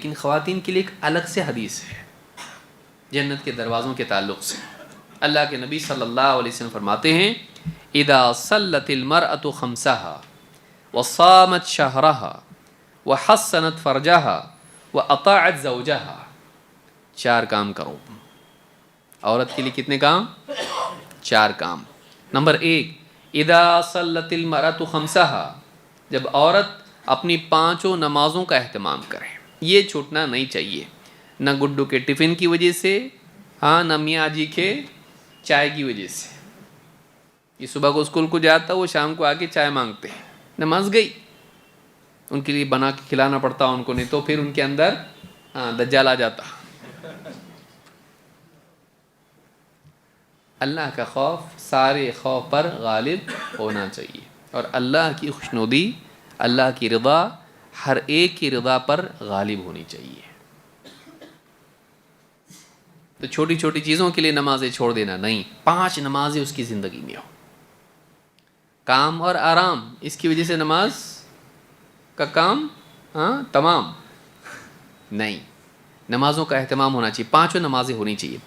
لیکن خواتین کے لیے ایک الگ سے حدیث ہے جنت کے دروازوں کے تعلق سے۔ اللہ کے نبی صلی اللہ علیہ وسلم فرماتے ہیں اذا صلت المرأة خمسها وصامت شهرها وحسنت فرجها واطاعت زوجها، 4 کام کرو۔ عورت کے لیے کتنے کام؟ 4 کام۔ نمبر 1، اذا صلت المرأة خمسها، جب عورت اپنی 5 نمازوں کا اہتمام کرے، یہ چھوٹنا نہیں چاہیے، نہ گڈو کے ٹفن کی وجہ سے، ہاں نہ میاں جی کے چائے کی وجہ سے۔ یہ صبح کو اسکول کو جاتا، وہ شام کو آ کے چائے مانگتے ہیں، نماز گئی، ان کے لیے بنا کے کھلانا پڑتا ان کو، نہیں تو پھر ان کے اندر دجال آ جاتا۔ اللہ کا خوف سارے خوف پر غالب ہونا چاہیے، اور اللہ کی خوشنودی، اللہ کی رضا ہر ایک کی رضا پر غالب ہونی چاہیے۔ تو چھوٹی چھوٹی چیزوں کے لیے نمازیں چھوڑ دینا نہیں، 5 نمازیں اس کی زندگی میں ہو۔ کام اور آرام، اس کی وجہ سے نماز کا کام تمام نہیں، نمازوں کا اہتمام ہونا چاہیے، 5 نمازیں ہونی چاہیے۔